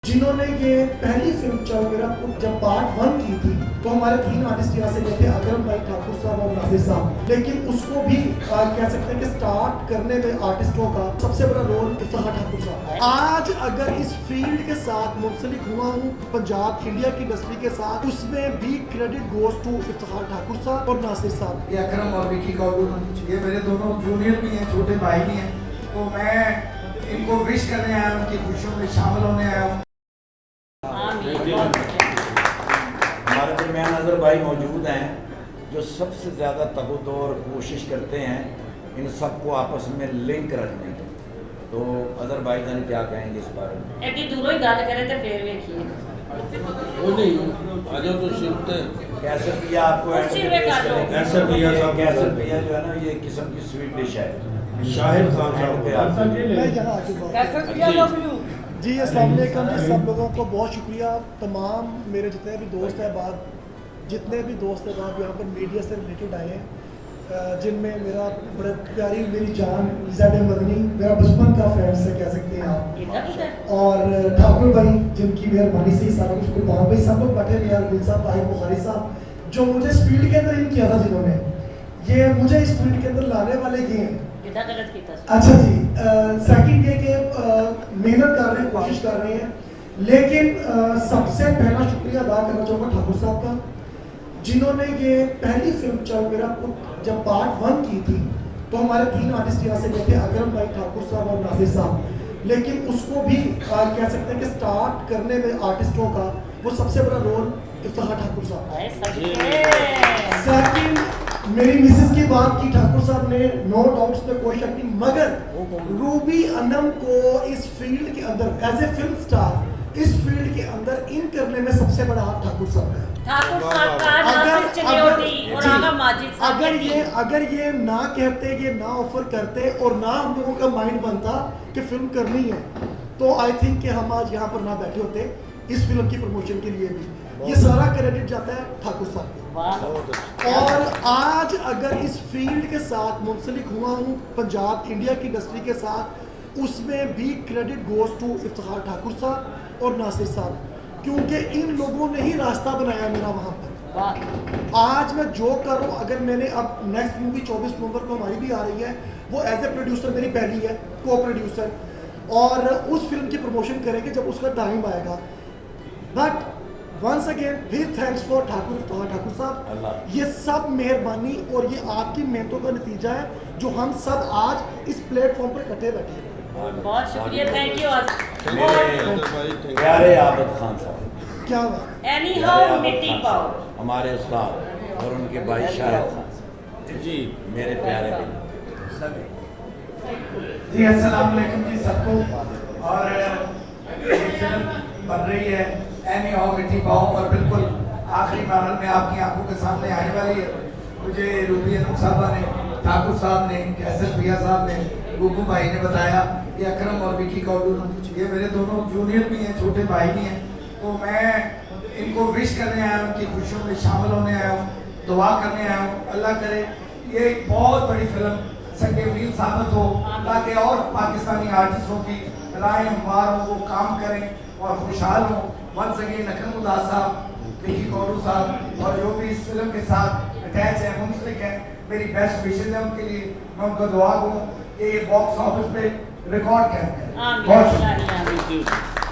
जिन्होंने ये पहली फिल्म चल मेरा जब पार्ट 1 की थी तो हमारे 3 आर्टिस्ट यहाँ से गए थे, अकरम भाई, ठाकुर साहब और नासिर साहब। लेकिन उसको भी कह सकते हैं कि स्टार्ट करने में आर्टिस्टों का सबसे बड़ा रोल इफ्तिखार ठाकुर साहब। आज अगर इस फील्ड के साथ मुंसलिक हुआ हूँ पंजाब इंडिया की इंडस्ट्री के साथ, उसमें भी credit goes to Iftikhar Thakur sahab और नासिर साहब। ये अकरम और विकी कौर, ये मेरे दोनों जूनियर भी हैं, छोटे भाई भी हैं, तो मैं इनको विश करने आया हूँ, उनकी खुशियों में शामिल होने आया हूँ। हमारे दरमियान अजहर भाई मौजूद हैं जो सबसे ज़्यादा तगोदो और कोशिश करते हैं इन सबको आपस में लिंक रखने की। तो अजहर भाई जान क्या कहेंगे इस बारे में? एडी दूरों ही गल करे तो फिर देखिए वो नहीं आजा तो सुनते कैसर पिया आपको कैसर पिया साहब, कैसर पिया जो है ना, ये किस्म की स्वीट डिश है। शाहिद खान साहब पे आप मैं यहाँ आके जी अस्सलाम वालेकुम जी, सब लोगों को बहुत शुक्रिया। तमाम मेरे जितने भी दोस्त हैं बाहर यहाँ पर मीडिया से रिलेटेड आए हैं, जिनमें मेरा बड़ा प्यारी मेरी जान ज़ैड मदनी, मेरा बचपन का फ्रेंड से कह सकते हैं आप, और ठाकुर भाई जिनकी मेहरबानी से ही सारा कुछ कुर्बान भाई, सब लोग बैठे यार, गुल साहब, ताहिर बुखारी साहब, जो मुझे इस फील्ड के अंदर इन किया था, जिन्होंने ये मुझे इस फील्ड के अंदर लाने वाले ये हैं। अच्छा जी, सेकंड ये कि मेहनत कर रहे हैं, कोशिश कर रहे हैं, लेकिन सबसे पहला शुक्रिया अदा करना चाहूँगा ठाकुर साहब का, जिन्होंने ये पहली फिल्म चल मेरा जब पार्ट 1 की थी तो हमारे 3 आर्टिस्ट यहाँ से गए थे, अकरम भाई, ठाकुर साहब और नासिर साहब। लेकिन उसको भी कह सकते हैं कि स्टार्ट करने में आर्टिस्टों का वो सबसे बड़ा रोल इफ्तिखार ठाकुर साहब। सेकंड मेरी मिसेस की बात की ठाकुर साहब ने, नो डाउट्स में कोई शक नहीं, मगर रूबी अनम को इस फील्ड के अंदर एज ए फिल्म स्टार इस फील्ड के अंदर इन करने में सबसे बड़ा हाथ ठाकुर साहब का है। अगर ये ना कहते, ये ना ऑफर करते और ना हम लोगों का माइंड बनता कि फिल्म करनी है, तो आई थिंक कि हम आज यहाँ पर ना बैठे होते इस फिल्म की प्रमोशन के लिए भी। ये सारा क्रेडिट जाता है ठाकुर साहब को। और आज अगर इस फील्ड के साथ मुंसलिक हुआ हूँ पंजाब इंडिया की इंडस्ट्री के साथ, उसमें भी credit goes to Iftikhar Thakur sahab और नासिर साहब, क्योंकि इन लोगों ने ही रास्ता बनाया मेरा वहाँ पर। आज मैं जो कर रहा हूँ, अगर मैंने अब नेक्स्ट मूवी 24 नवंबर को हमारी भी आ रही है, वो एज ए प्रोड्यूसर मेरी पहली है, को प्रोड्यूसर, और उस फिल्म की प्रमोशन करेंगे जब उसका टाइम आएगा। बट वंस अगेन फिर थैंक्स फॉर ठाकुर साहब, ये सब मेहरबानी और ये आपकी मेहनतों का नतीजा है जो हम सब आज इस प्लेटफॉर्म पर इकट्ठे बैठे हैं। बहुत शुक्रिया, थैंक यू प्यारे आबद खान साहब, क्या बात, एनी हाउ मिट्टी पाओ, हमारे उस्ताद, और उनके भाई शाहिद खान साहब जी, मेरे प्यारे भाई जी अस्सलाम वालेकुम जी सबको। और ये फिल्म बन रही है एनी हाउ मिट्टी पाओ, और बिल्कुल आखिरी मरहल में आपकी आंखों के सामने आने वाली है। मुझे रूबी अनम साहबा ने, ठाकुर साहब ने, कैसर पिया साहब ने, गुगू भाई ने बताया, ये अकरम और विकी कौर, ये मेरे दोनों जूनियर भी हैं, छोटे भाई भी हैं, तो मैं इनको विश करने आया हूँ, उनकी खुशियों में शामिल होने आया हूँ, दुआ करने आया हूँ। अल्लाह करे ये एक बहुत बड़ी फिल्म संगे मील साबित हो, ताकि और पाकिस्तानी आर्टिस्टों की राय हमवार हो, वो काम करें और खुशहाल हों। वंस अगेन अकरम उदास साहब, विकी कौर साहब, और जो भी इस फिल्म के साथ अटैच है, मुंसलिक है, मेरी बेस्ट विशेज है उनके लिए। मैं उनको दुआ दूँ कि ये बॉक्स ऑफिस पे रिकॉर्ड करें। आमीन।